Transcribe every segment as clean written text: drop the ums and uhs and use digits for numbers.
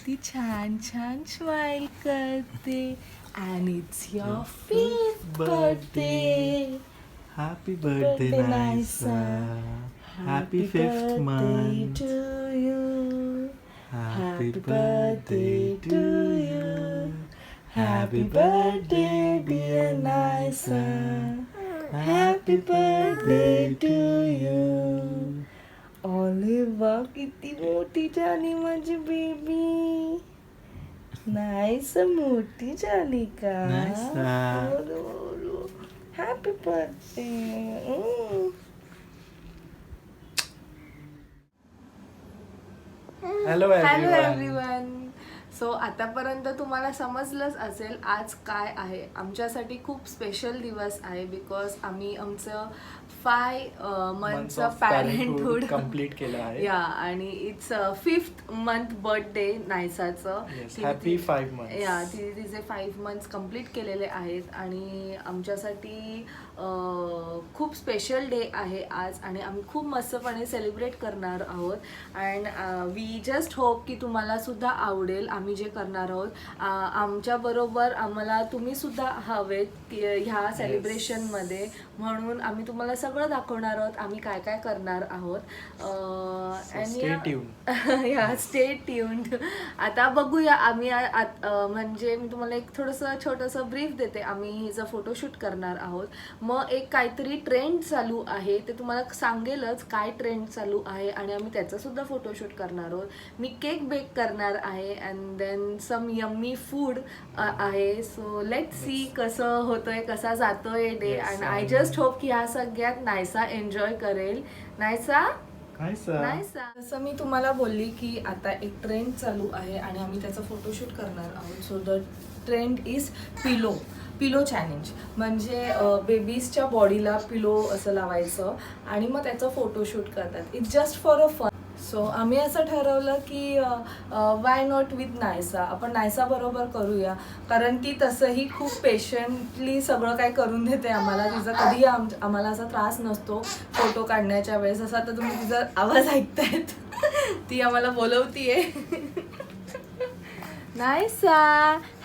किती छान छान स्माइल करते. And it's your fifth birthday. Happy birthday, Naisa. Happy fifth month. to you. Happy birthday to you. Happy birthday, dear Naisa. Happy birthday to you. ऑलिव्हा किती मोठी झाली माझी baby. Nice मोठी झाली का. Naisa. Happy birthday. Hello hello everyone. So आतापर्यंत तुम्हाला समजलंच असेल आज काय आहे. आमच्यासाठी खूप स्पेशल दिवस आहे बिकॉज आम्ही आमचं 5 मंथचं पॅरेंटहूड कंप्लीट केलं आहे. या आणि इट्स 5th मंथ बर्थडे नायसाचं. Happy 5 months. या तिचे 5 months कंप्लीट केलेले आहेत आणि आमच्यासाठी खूप स्पेशल डे आहे आज आणि आम्ही खूप मस्तपणे सेलिब्रेट करणार आहोत. अँड वी जस्ट होप की तुम्हाला सुद्धा आवडेल आम्ही जे करणार आहोत. आमच्याबरोबर आम्हाला तुम्ही सुद्धा हवेत ह्या सेलिब्रेशनमध्ये, म्हणून आम्ही तुम्हाला सगळं दाखवणार आहोत आम्ही काय काय करणार आहोत. या स्टे ट्यून्ड. आता बघूया आम्ही म्हणजे मी तुम्हाला एक छोटंसं ब्रीफ देते. आम्ही हिचं फोटोशूट करणार आहोत. मग एक काहीतरी ट्रेंड चालू आहे ते तुम्हाला सांगेलच काय ट्रेंड चालू आहे आणि आम्ही त्याचा सुद्धा फोटोशूट करणार आहोत. मी केक बेक करणार आहे and then some yummy food आहे. सो लेट सी कसं होतंय, कसा जातोय day. And I just hope की ह्या सगळ्यात नायसा एन्जॉय करेल. नायसा जसं मी तुम्हाला बोलली की आता एक ट्रेंड चालू आहे आणि आम्ही त्याचा फोटोशूट करणार आहोत. So the trend is pillow challenge. म्हणजे बेबीजच्या बॉडीला पिलो असं लावायचं आणि मग त्याचं फोटोशूट करतात. It's just for a fun. So आम्ही असं ठरवलं की वाय नॉट विथ नायसा. आपण नायसा बरोबर करूया कारण ती तसंही खूप पेशंटली सगळं काय करून देते आम्हाला. तिचा कधीही आम्हाला असा त्रास नसतो फोटो काढण्याच्या वेळेस. असा तर तुम्ही तिचा आवाज ऐकतायत ती आम्हाला बोलवतीये. Naisa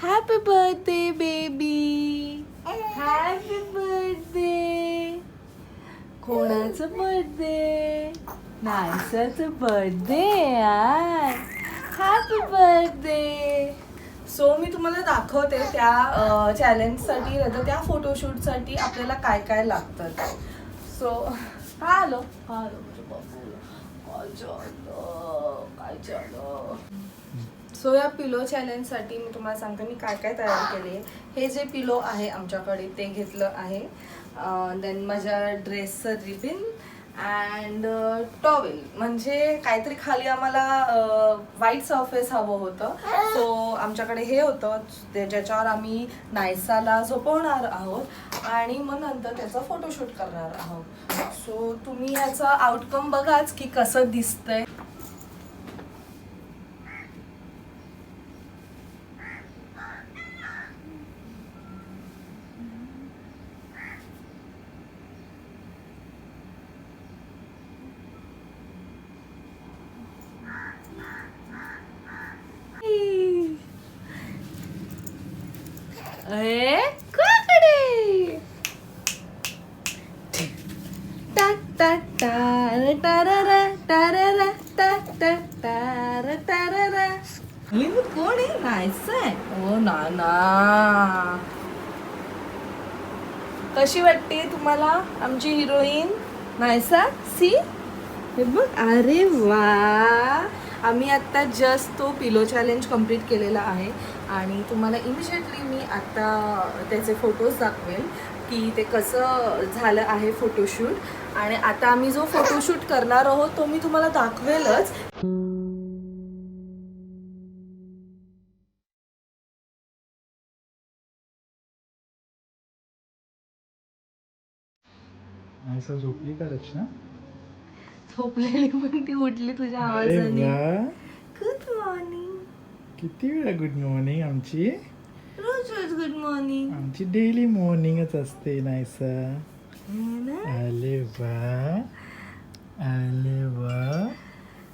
happy birthday baby. Happy birthday. कोणाचं बर्थडे. नायसाचं बर्थडे यार. Happy birthday. सो मी तुम्हाला दाखवते त्या चॅलेंजसाठी नाही त्या फोटोशूटसाठी आपल्याला काय काय लागतं. सो हॅलो काय झालं. सो या पिलो चॅलेंजसाठी मी तुम्हाला सांगते मी काय काय तयार केले. हे जे पिलो आहे आमच्याकडे ते घेतलं आहे. देन माझ्या ड्रेसचं रिबिन अँड टॉवेल. म्हणजे काहीतरी खाली आम्हाला व्हाईट सरफेस हवं होतं. सो आमच्याकडे हे होतं ज्याच्यावर आम्ही नायसाला झोपवणार आहोत आणि मग नंतर त्याचा फोटोशूट करणार आहोत. सो तुम्ही याचा आउटकम बघाच की कसं दिसतंय. कोण आहे. नायसा आहे. ओ ना कशी वाटते तुम्हाला आमची हिरोईन नायसा. सी हे बघ. अरे वा. आम्ही आत्ता जस्ट तो पिलो चॅलेंज कंप्लीट केलेला आहे आणि तुम्हाला इमिजिएटली मी आत्ता त्याचे फोटोज दाखवेल की ते कसं झालं आहे फोटोशूट. आणि आता आम्ही जो फोटोशूट करणार आहोत तो मी तुम्हाला दाखवेलच. नायसा झोपली का रचना. झोपलेली पण ती उठली तुझ्या आवाजाने. Good morning. किती वेळा गुड मॉर्निंग. आमची रोज गुड मॉर्निंग. आमची डेली मॉर्निंगच असते नायसा. अरे वा.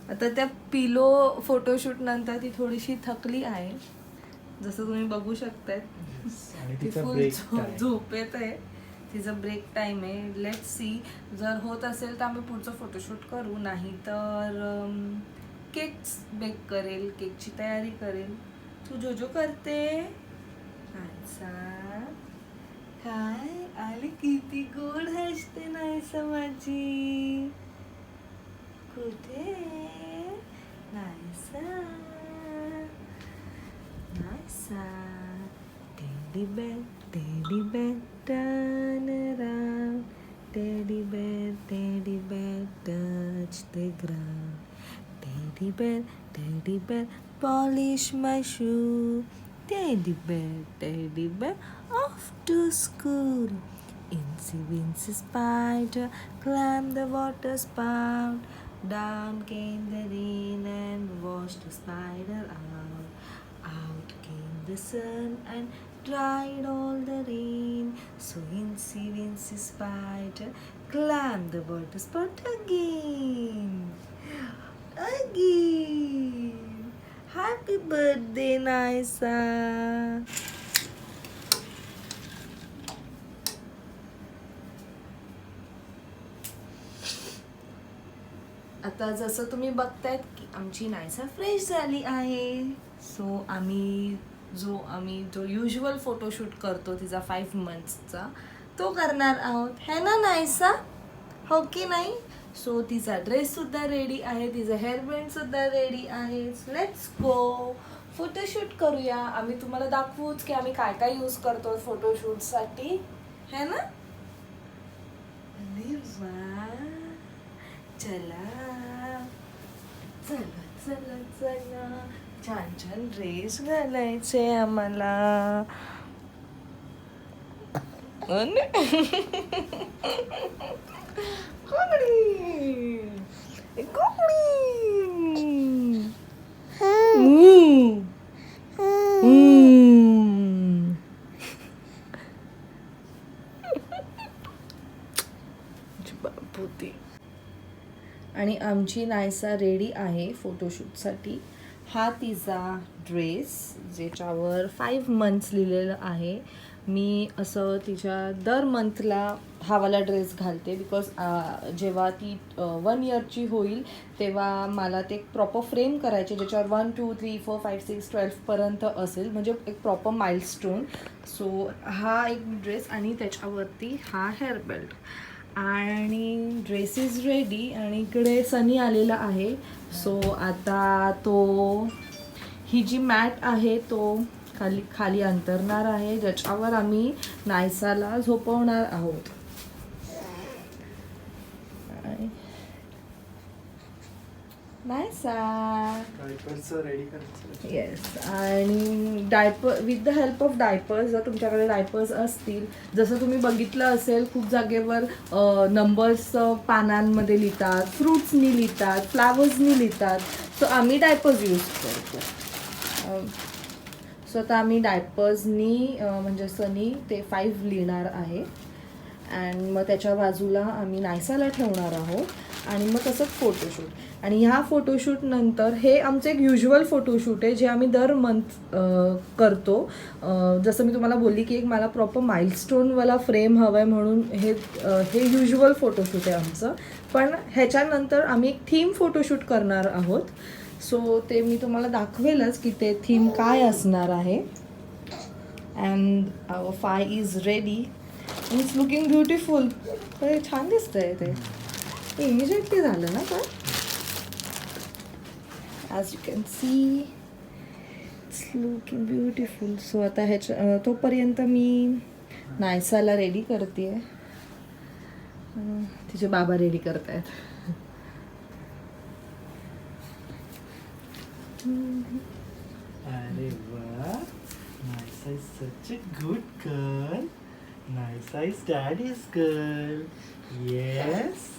आता त्या पिलो फोटोशूट नंतर ती थोडीशी थकली आहे, जसं तुम्ही बघू शकताय. आणि ती तिचा फुल ब्रेक झोपेत आहे. तिचा ब्रेक टाइम आहे. लेट्स सी, जर होत असेल तर आम्ही पुढचं फोटोशूट करू, नाही तर केक्स बेक करेल, केकची तयारी करेल. तू जो करते. अच्छा, काय आली, किती गोड हसते नाही माझी. कुठे नाहीसा नाहीसा. Teddy bear turn around. Teddy bear touch the ground. Teddy bear polish my shoe. Teddy bear off to school. Wincy spider climbed the water spout. Down came the rain and washed the spider out. Out came the sun and dried all the rain. So Wincy spider climbed the water spout again. Happy birthday, Naisa. आता जसं तुम्ही बघतायत की आमची Naysa fresh झाली आहे. So आम्ही जो युजल फोटोशूट करतो तिचा 5 मंथ्सचा, तो करणार आहोत, है ना नायसा, हो की नाही. सो तिचा ड्रेससुद्धा रेडी आहे, तिचं हेअरबँडसुद्धा रेडी आहे. लेट्स गो, फोटोशूट करूया. आम्ही तुम्हाला दाखवूच की आम्ही काय काय यूज करतो फोटोशूटसाठी, है ना. अरे वा, चला चला चला चला, छान छान ड्रेस घालायचे आम्हाला. बापूती. आणि आमची नायसा रेडी आहे फोटोशूटसाठी. हा तिचा ड्रेस, ज्याच्यावर 5 मंथ्स लिहिलेलं आहे. मी असं तिच्या दर मंथला हा वाला ड्रेस घालते, बिकॉज जेव्हा ती 1 इयरची होईल तेव्हा मला ते एक प्रॉपर फ्रेम करायचे, ज्याच्यावर 1 2 3 4 5 6 12पर्यंत असेल, म्हणजे एक प्रॉपर माइलस्टोन. सो हा एक ड्रेस आणि त्याच्यावरती हा हेअर बेल्ट. आणि ड्रेस इज रेडी. आणि इकडे सनी आलेला आहे. सो आता तो ही जी मॅट आहे तो खाली अंतरणार आहे, ज्याच्यावर आम्ही नायसाला झोपवणार आहोत. नायसा रेडी करायचं. येस. आणि diaper, with the help of diapers, जर तुमच्याकडे डायपर्स असतील, जसं तुम्ही बघितलं असेल खूप जागेवर नंबर्स पानांमध्ये लिहितात, फ्रूट्सनी लिहितात, फ्लावर्सनी लिहितात. सो आम्ही डायपर्स यूज करतो. सो आता आम्ही डायपर्सनी म्हणजे सनी ते 5 लिहिणार आहे. अँड मग त्याच्या बाजूला आम्ही नायसाला ठेवणार आहोत. आणि मग तसंच फोटोशूट. आणि ह्या फोटोशूट नंतर, हे आमचं एक युज्युअल फोटोशूट आहे जे आम्ही दर मंथ करतो. जसं मी तुम्हाला बोलली की एक मला प्रॉपर माइलस्टोनवाला फ्रेम हवं आहे, म्हणून हे युज्युअल फोटोशूट आहे आमचं. पण ह्याच्यानंतर आम्ही एक थीम फोटोशूट करणार आहोत. सो ते मी तुम्हाला दाखवेलच की ते थीम काय असणार आहे. And our fi is ready. It's looking beautiful. छान दिसतंय ते. इमिजिएटली झालं ना पण. As you can see it's looking beautiful. So आता तोपर्यंत मी नायसाला रेडी करते. तिचे बाबा रेडी करत आहेत. अरे वा, Naysa is such a good girl. Naysa is daddy's girl. Yes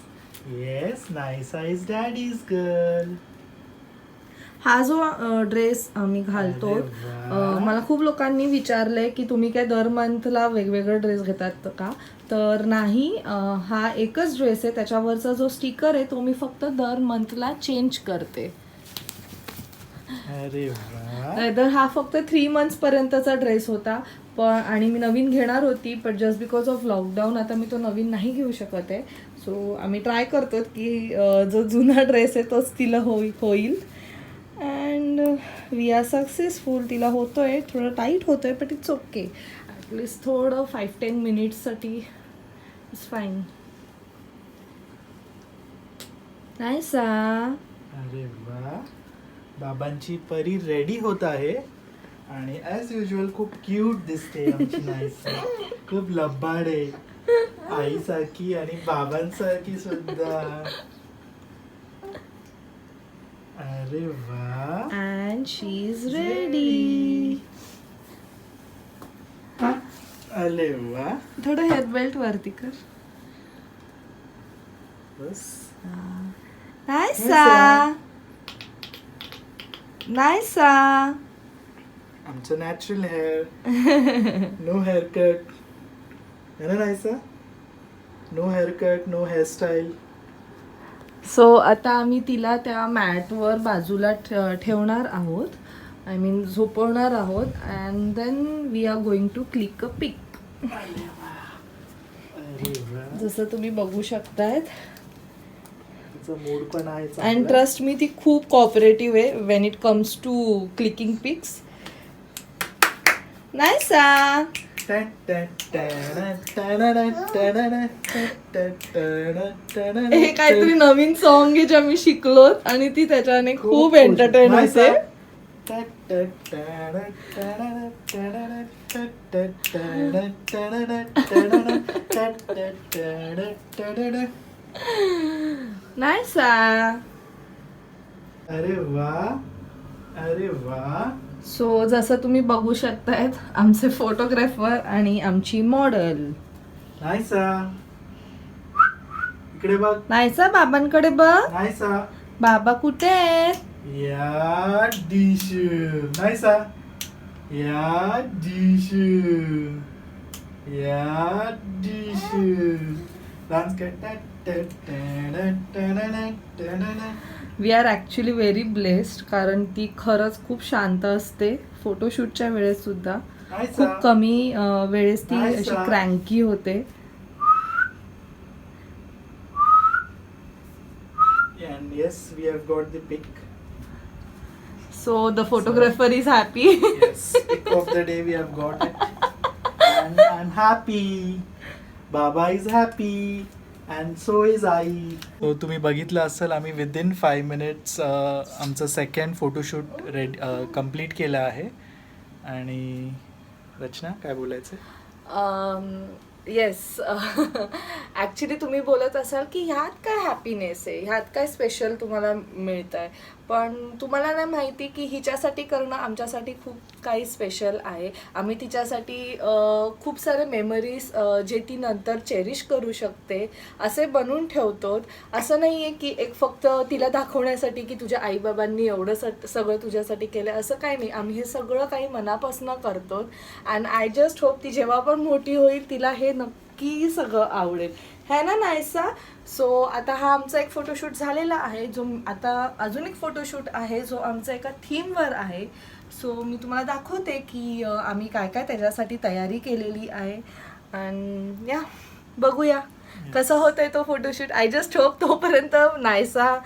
yes, Naysa is daddy's girl. हा जो ड्रेस आम्ही घालतो, अरे वा. मला खूप लोकांनी विचारलंय की तुम्ही काय दर मंथला वेगवेगळे ड्रेस घेतात का? तर नाही, हा एकच ड्रेस आहे. त्याच्यावरचा जो स्टिकर आहे तो मी फक्त दर मंथला चेंज करते. अरे वा. तर हा फक्त 3 months पर्यंतचा ड्रेस होता, पण आणि मी नवीन घेणार होती, पण जस्ट बिकॉज ऑफ लॉकडाऊन आता मी तो नवीन नाही घेऊ शकत आहे. सो आम्ही ट्राय करतो की जो जुना ड्रेस आहे तोच तिला होईल. And we are successful. तिला होतोय, थोडं टाईट होतोय, बट इट्स ओके. ॲटलिस्ट थोडं 5-10 मिनिट्ससाठी इट्स फाईन. नाईसा. अरे वा. बाबांची परी रेडी होत आहे आणि ॲज युजल खूप क्यूट दिसते आमची नाईसा. खूप लबाड आहे, आईसारखी आणि बाबांसारखी सुद्धा. अरे वा. And she is ready. अरे वा. थोडं हेअर बेल्ट वरती कर. बस. नाईसा. नाईसा. आमचं natural hair, no haircut. है ना Naisa? No haircut, no hairstyle. So आता आम्ही तिला त्या मॅटवर बाजूला ठेवणार आहोत. आय मीन झोपवणार आहोत. And then we are going to click a pic. अरे वा. जसं तुम्ही बघू शकतायत. तिचं मूड पण आहे अँड चांगला. ट्रस्ट मी, ती खूप कॉपरेटिव्ह आहे when it comes to clicking pics. Naisa. हे काहीतरी नवीन सॉन्ग आहे जे आम्ही शिकलो आणि ती त्याच्याने खूप एंटरटेन होते. नाईसा. अरे वा. अरे वा. सो जसं तुम्ही बघू शकतायत, आमचे फोटोग्राफर आणि आमची मॉडेल. नाईसा, इकडे बघ. नाहीसा, बाबांकडे बघ. नाईसा, बाबा कुठे आहेत? या डिश. नाईसा, या डिश. या डिश. डान्स कर. We are actually very blessed, कारण ती खरंच खूप शांत असते. फोटोशूटच्या वेळेस सुद्धा खूप कमी वेळेस ती अशी क्रँकी होते. And yes, we have got the pic. So the photographer is happy. Yes, pic of the day we have got it. And I'm happy. Baba is happy. And so is I. So तुम्ही बघितलं असेल, आम्ही within 5 minutes आमचं second photoshoot complete केलं आहे. आणि रचना, काय बोलायचं? येस. ॲक्च्युली तुम्ही बोलत असाल की ह्यात काय हॅपीनेस आहे, ह्यात काय स्पेशल तुम्हाला मिळतं आहे, पण तुम्हाला नाही माहिती की हिच्यासाठी करणं आमच्यासाठी खूप काही स्पेशल आहे. आम्ही तिच्यासाठी खूप सारे मेमरीज जे ती नंतर चेरिश करू शकते असे बनवून ठेवतो. असं नाही आहे की एक फक्त तिला दाखवण्यासाठी की तुझ्या आईबाबांनी एवढं सगळं तुझ्यासाठी केलं, असं काही नाही. आम्ही हे सगळं काही मनापासून करतो. अँड आय जस्ट होप ती जेव्हा पण मोठी होईल तिला हे नक्की सगळं आवडेल, है ना नाईसा? सो आता हा आमचा एक फोटोशूट झालेला आहे, जो आता अजून एक फोटोशूट आहे जो आमचा एका थीमवर आहे. सो मी तुम्हाला दाखवते की आम्ही काय काय त्याच्यासाठी तयारी केलेली आहे. अँड या बघूया कसं होतंय तो फोटोशूट. आय जस्ट होप तोपर्यंत नाईसा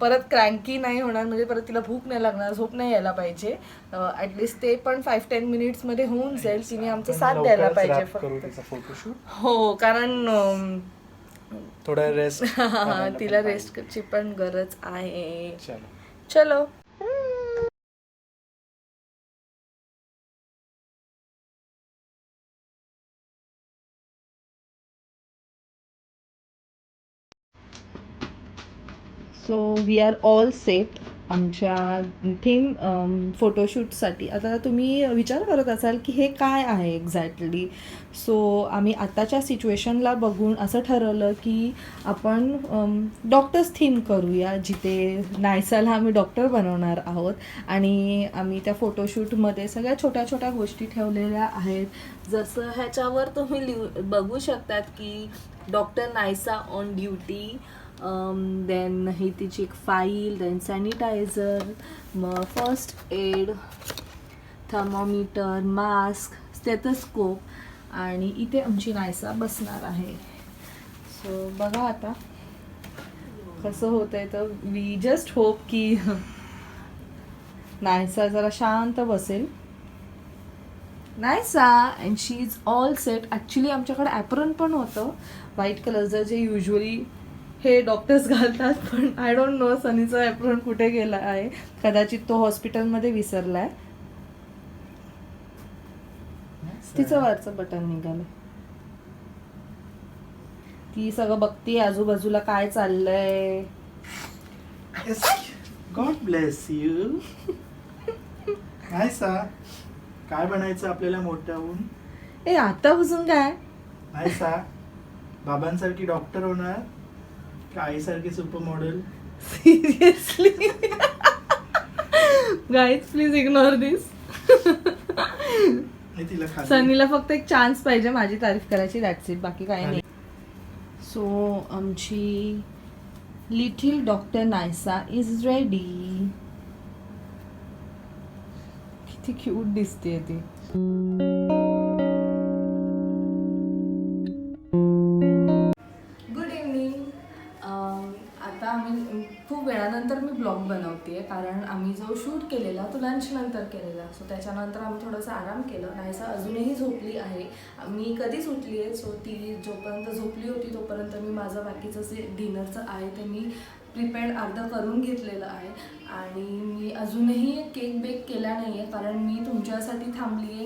परत क्रँकी नाही होणार, म्हणजे परत तिला भूक नाही लागणार, झोप नाही यायला पाहिजे. ॲटलिस्ट ते पण 5-10 मिनिट्समध्ये होऊन जाईल. तिने आमचा साथ द्यायला पाहिजे फक्त. हो, कारण थोडा रेस्ट. तिला रेस्टची पण गरज आहे. चलो. चलो. So we are all set. आमच्या थीम फोटोशूटसाठी. आता तुम्ही विचार करत असाल की हे काय आहे एक्झॅक्टली. सो आम्ही आत्ताच्या सिच्युएशनला बघून असं ठरवलं की आपण डॉक्टर्स थीम करूया, जिथे नायसाला आम्ही डॉक्टर बनवणार आहोत. आणि आम्ही त्या फोटोशूटमध्ये सगळ्या छोट्या छोट्या गोष्टी ठेवलेल्या आहेत. जसं ह्याच्यावर तुम्ही बघू शकतात की doctor Naisa on duty, then ही तिची एक फाईल, देन सॅनिटायझर, मग first aid, thermometer, mask, stethoscope आणि इथे आमची नायसा बसणार आहे. सो बघा आता कसं होत आहे. तर वी जस्ट होप की नायसा जरा शांत बसेल. Naysa and she is all set. Actually आमच्याकडे ॲप्रन पण होतं व्हाईट कलरचं, जे युजली हे डॉक्टर्स घालतात, पण आय डोंट नो सनीचा ॲप्रन कुठे गेला आहे. कदाचित तो हॉस्पिटलमध्ये विसरला आहे. तिचं वरचं बटन निघालं. ती सगळं बघती आजूबाजूला काय चाललंय. God bless you. नायसा, काय बनायचं आपल्याला मोठं होऊन? ए आतापासून काय? नायसा, बाबांसारखी डॉक्टर होणार का आईसारखी super model? Seriously guys please ignore this. तिला खाली सनीला फक्त एक चान्स पाहिजे माझी तारीफ करायची, दॅट्स इट, बाकी काही नाही. सो आमची little doctor Naysa is ready. किती क्यूट दिसते ती. Good evening. आता आम्ही खूप वेळानंतर मी ब्लॉग बनवते, कारण आम्ही जो शूट केलेला तो लंच नंतर केलेला. सो त्याच्यानंतर आम्ही थोडंसं आराम केलं. नायसा अजूनही झोपली आहे. मी कधीच उठली आहे. सो ती जोपर्यंत झोपली होती तोपर्यंत मी माझं बाकीचं जे डिनरचं आहे ते मी प्रिपेअर्ड अर्धं करून घेतलेलं आहे. आणि मी अजूनही केक बेक केला नाही आहे, कारण मी तुमच्यासाठी थांबली आहे.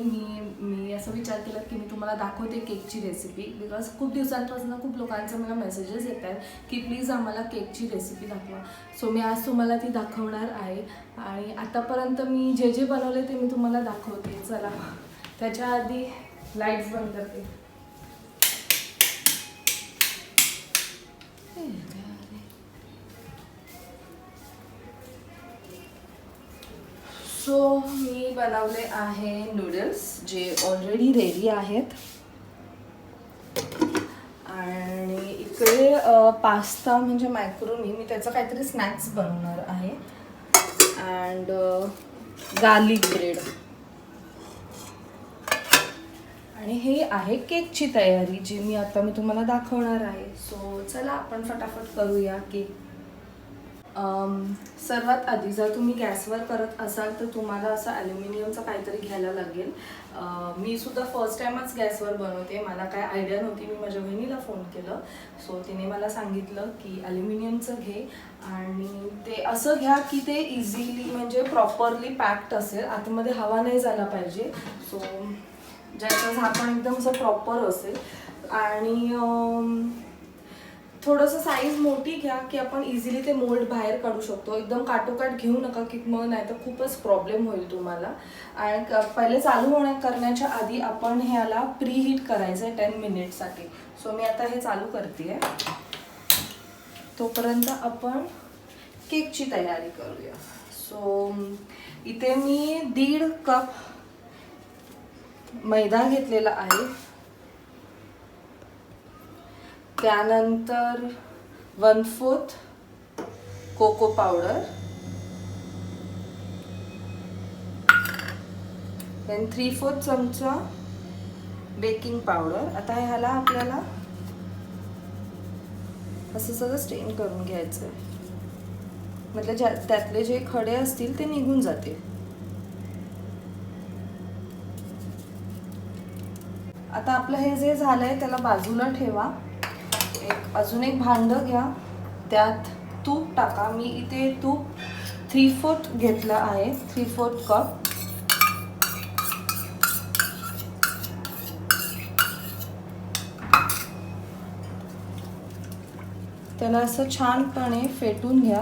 मी असं विचार केला की मी तुम्हाला दाखवते केकची रेसिपी, बिकॉज खूप दिवसांपासून खूप लोकांचे मला मेसेजेस येत आहेत की प्लीज आम्हाला केकची रेसिपी दाखवा. सो मी आज तुम्हाला ती दाखवणार आहे. आणि आतापर्यंत मी जे जे बनवले ते मी तुम्हाला दाखवते. चला, त्याच्या आधी लाईट्स बंद करते. सो मी बनवले आहे नूडल्स, जे ऑलरेडी रेडी आहेत. आणि इकडे पास्ता म्हणजे मॅक्रोनी, मी त्याचं काहीतरी स्नॅक्स बनवणार आहे. And garlic bread. आणि हे आहे केकची तयारी, जी मी तुम्हाला दाखवणार आहे. सो चला आपण फटाफट करूया केक. सर्वात आधी जर तुम्ही गॅसवर करत असाल तर तुम्हाला असं ॲल्युमिनियमचं काहीतरी घ्यायला लागेल. मी सुद्धा फर्स्ट टाईमच गॅसवर बनवते, मला काय आयडिया नव्हती. मी माझ्या बहिणीला फोन केलं, सो तिने मला सांगितलं की ॲल्युमिनियमचं घे आणि ते असं घ्या की ते इझिली म्हणजे प्रॉपरली पॅक्ड असेल, आतमध्ये हवा नाही झाला पाहिजे. सो ज्याचं झाकण एकदम असं प्रॉपर असेल. आणि थोडंसं साईज मोठी घ्या की आपण इझिली ते मोल्ड बाहेर काढू शकतो. एकदम काटोकाट घेऊ नका की मग नाही तर खूपच प्रॉब्लेम होईल तुम्हाला. आणि पहिले चालू करण्याच्या आधी आपण ह्याला प्रीहीट करायचं आहे 10 मिनिटसाठी. सो मी आता हे चालू करते आहे. तोपर्यंत आपण केकची तयारी करूया. सो इथे मी 1.5 कप मैदा घेतलेला आहे. त्यानंतर 1/4 कोको पावडर, देन 3/4 चमचा बेकिंग पावडर. आता ह्याला आपल्याला असं सगळं स्ट्रेन करून घ्यायचं आहे, म्हणजे त्यातले जे खडे असतील ते निघून जातील. आता आपलं हे जे झालंय त्याला बाजूला ठेवा. अजून एक भांडं घ्या, त्यात तूप टाका. मी इथे तूप 3/4 घेतलं आहे, 3/4 कप. त्याला असं छानपणे फेटून घ्या.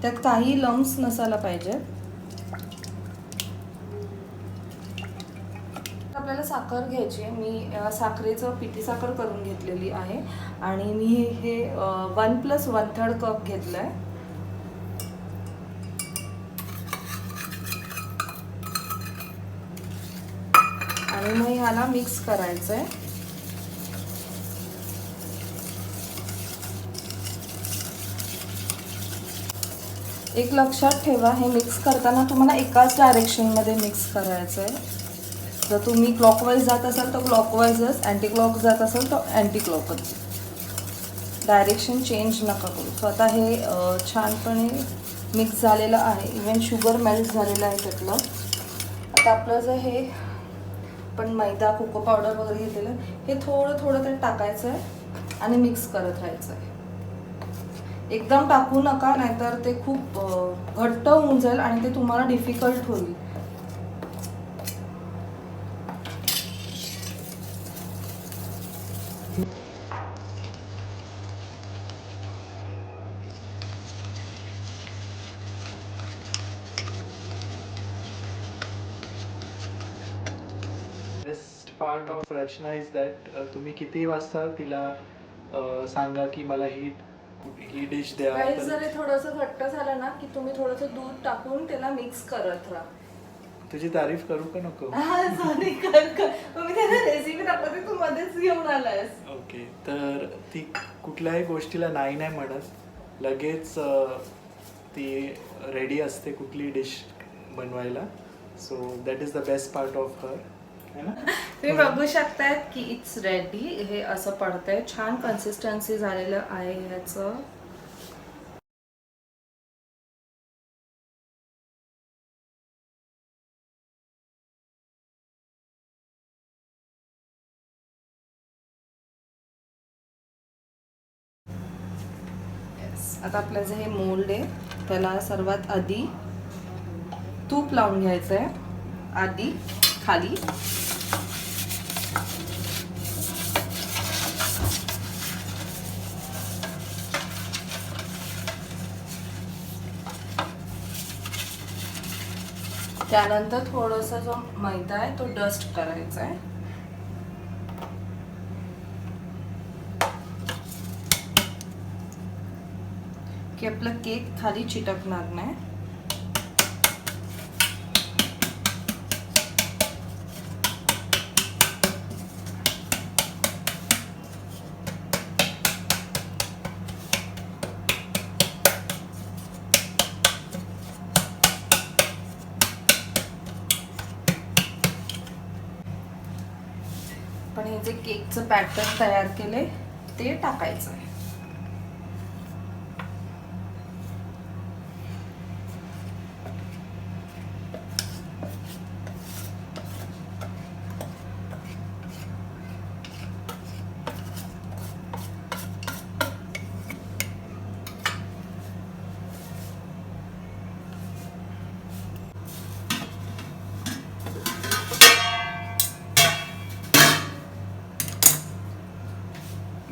त्यात काही लम्स नसायला पाहिजे. आपल्याला साखर घ्यायची आहे. मी साखरेचं पिठी साखर करून घेतलेली आहे आणि मी हे 1 + 1/3 कप घेतलं आहे. आणि मग ह्याला मिक्स करायचं आहे. एक लक्षात ठेवा, हे मिक्स करताना तुम्हाला एकाच डायरेक्शनमध्ये मिक्स करायचं आहे. जर तुम्ही क्लॉकवाईज जात असाल तर क्लॉकवाईजच, अँटी क्लॉक जात असाल तर अँटी क्लॉकच. डायरेक्शन चेंज नका करू. सो आता हे छानपणे मिक्स झालेलं आहे. इवन शुगर मेल्ट झालेलं आहे त्यातलं. आता आपलं जे हे पण मैदा, कोको पावडर वगैरे घेतलेलं हे थोडं थोडं ते टाकायचं आहे आणि मिक्स करत राहायचं आहे. एकदम टाकू नका, नाहीतर ते खूप घट्ट होऊन जाईल आणि ते तुम्हाला डिफिकल्ट होईल. Best part of Rachna is that तुम्ही किती वाजता तिला सांगा की मला ही डिश द्या. काही जरी थोडंसं घट्ट झालं ना की तुम्ही थोडंसं दूध टाकून त्याला मिक्स करत राहा. तुझी तारीफ करू का नको? सॉरी, मी त्याला रेसिपी दाखवते, तू मध्येच घेऊन आलायस. ओके, तर ती कुठल्याही गोष्टीला नाही नाही म्हणत, लगेच ती रेडी असते कुठली डिश बनवायला. So that is the best part of her. तुम्ही बघू शकताय की इट्स रेडी. हे असं पडतंय, छान कन्सिस्टन्सी झालेलं आहे ह्याचं. आता आपलं जे हे मोल्ड आहे त्याला सर्वात आधी तूप लावून घ्यायचं आहे. आधी खाली त्यानंतर थोडासा जो मैदा आहे तो डस्ट करायचा आहे. की आपला केक खाली चिटकणार नाही. पण हे जे केकचं पॅटर्न तयार केले ते टाकायचं आहे.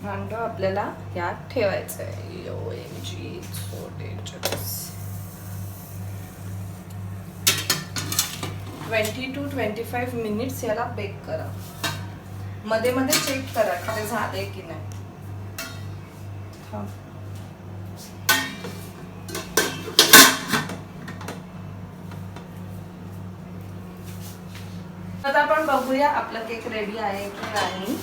भांड आपल्याला यात ठेवायचं आहे. OMG, so dangerous. 20 to 25 minutes याला बेक करा. मध्ये मध्ये चेक करा की ते झाले की नाही. आता आपण बघूया आपला केक रेडी आहे की नाही.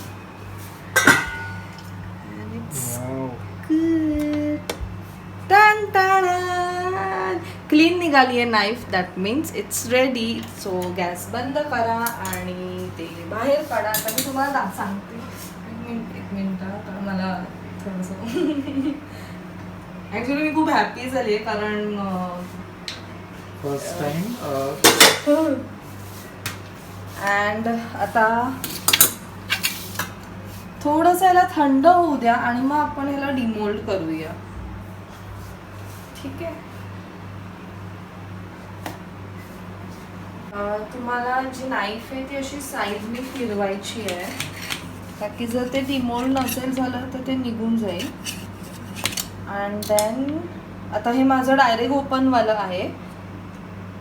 क्लीन निघाली आहे knife, that means it's ready. So gas बंद करा आणि ते बाहेर काढा. आता मी तुम्हाला सांगते. एक मिनिट आता मला थोडंसं ॲक्च्युली मी खूप हॅपी झाली आहे कारण फर्स्ट टाइम. अँड आता थोडंसं याला थंड होऊ द्या आणि मग आपण ह्याला डिमोल्ड करूया. ठीक आहे. तुम्हाला जी नाईफ आहे ती अशी साईडने फिरवायची आहे, ताकी जर ते डिमोल्ड नसेल झालं तर ते निघून जाईल. अँड देन आता हे माझं डायरेक्ट ओपनवालं आहे,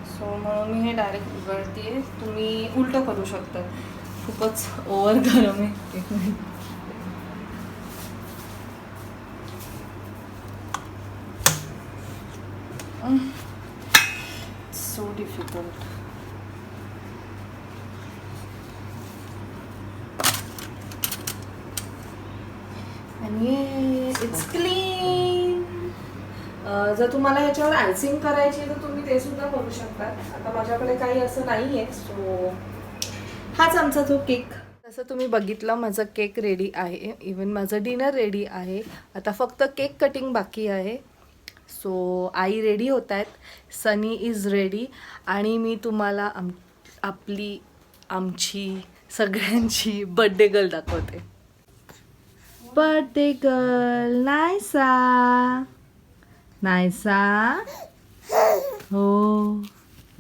सो म्हणून मी हे डायरेक्ट उघडते. तुम्ही उलटं करू शकता. खूपच ओव्हर गरम आहे. एक मिनिट. So difficult. आणि इट्स क्लीन. जर तुम्हाला ह्याच्यावर आयसिंग करायची तर तुम्ही ते सुद्धा करू शकता. आता माझ्याकडे काही असं नाही आहे, सो हाच आमचा जो केक. जसं तुम्ही बघितलं माझं केक रेडी आहे, इवन माझं डिनर रेडी आहे. आता फक्त केक कटिंग बाकी आहे. सो आई रेडी होत आहेत, सनी इज रेडी, आणि मी तुम्हाला आमची सगळ्यांची बर्थडे गर्ल दाखवते. Birthday girl Naisa. नायसा, हो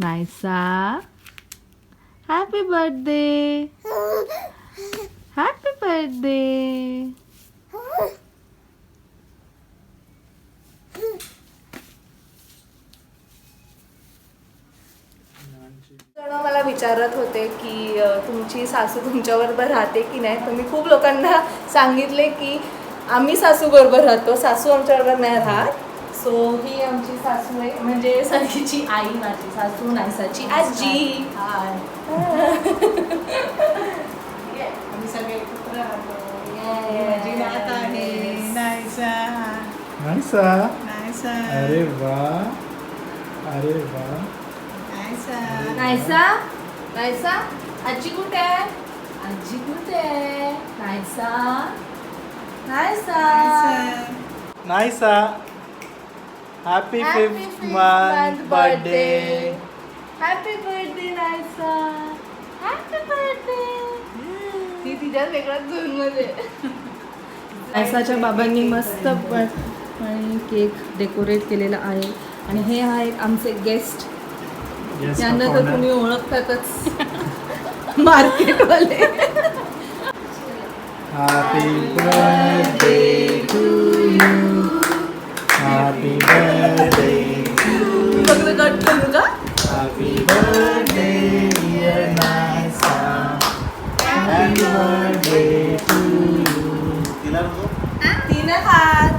Naisa, happy birthday. Happy birthday. मला विचारत होते की तुमची सासू तुमच्याबरोबर राहते की नाही. तर मी खूप लोकांना सांगितले की आम्ही सासू बरोबर राहतो, सासू आमच्याबरोबर नाही राहत. सो ही आमची सासू आहे, म्हणजे सनीची आई, माझी सासू नायसाची आजी. हाय. आम्ही सगळे एकत्र राहतो. माझी नात आहे नायसा. नायसा. नायसा. अरे वा, अरे वा. नायसा. नायसा, आजी कुठे आहे? आजी कुठे आहे? Naysa. Naysa. Naysa, happy 5th month birthday. Happy birthday Naysa. Happy birthday. ती तिच्या वेगळ्याच झोन मध्ये. नायसाच्या बाबांनी मस्त केक डेकोरेट केलेला आहे. आणि हे आहेत आमचे गेस्ट. यांना तर तुम्ही ओळखतातच, मार्केटवाले. Happy birthday to you. Happy birthday. फक्त कट करू का? Happy birthday dear Naisa. Happy birthday to you. तिला तिने हात.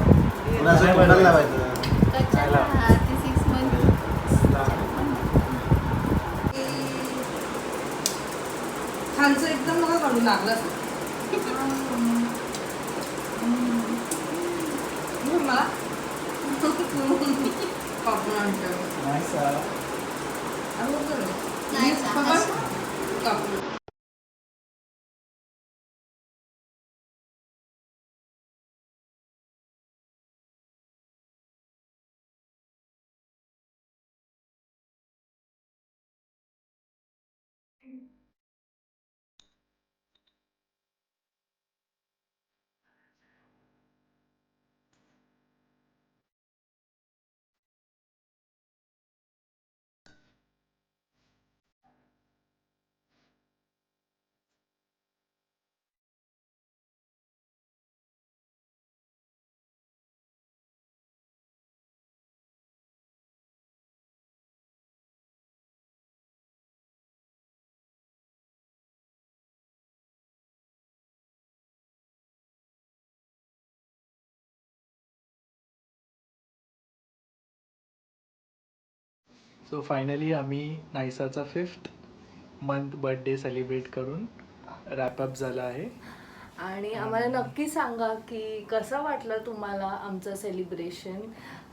खालचं एकदम नका काढू लागलं. मला सो फायनली आम्ही नायसाचा 5th month बर्थडे सेलिब्रेट करून रॅपअप झाला आहे. आणि आम्हाला नक्की सांगा की कसं वाटलं तुम्हाला आमचं सेलिब्रेशन.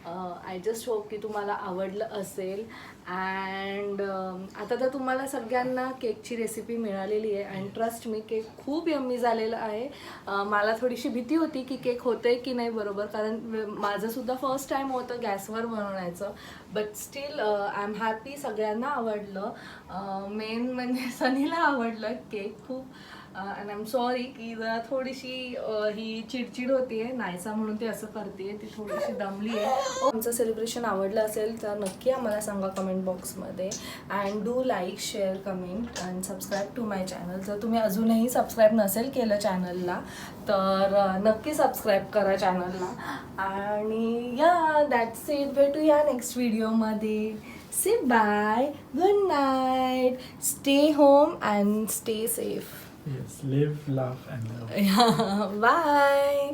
आय जस्ट होप की तुम्हाला आवडलं असेल. अँड आता तर तुम्हाला सगळ्यांना केकची रेसिपी मिळालेली आहे. अँड ट्रस्ट मी, केक खूप यम्मी झालेलं आहे. मला थोडीशी भीती होती की केक होतं आहे की नाही बरोबर, कारण माझंसुद्धा फर्स्ट टाईम होतं गॅसवर बनवण्याचं. But still I am happy, सगळ्यांना आवडलं. मेन म्हणजे सनीला आवडलं केक खूप. अँड आय एम सॉरी की जरा थोडीशी ही चिडचिड होतीये नायसा म्हणून ती असं करते, ती थोडीशी दमली आहे. आमचं सेलिब्रेशन आवडलं असेल तर नक्की आम्हाला सांगा कमेंट बॉक्समध्ये. And do like, share, comment and subscribe to my channel. जर तुम्ही अजूनही सबस्क्राईब नसेल केलं चॅनलला तर नक्की सबस्क्राईब करा चॅनलला. आणि या दॅट्स इट. भेटूया नेक्स्ट व्हिडिओमध्ये. Say bye, good night, stay home and stay safe. Yes, live, laugh and love. Yeah, bye.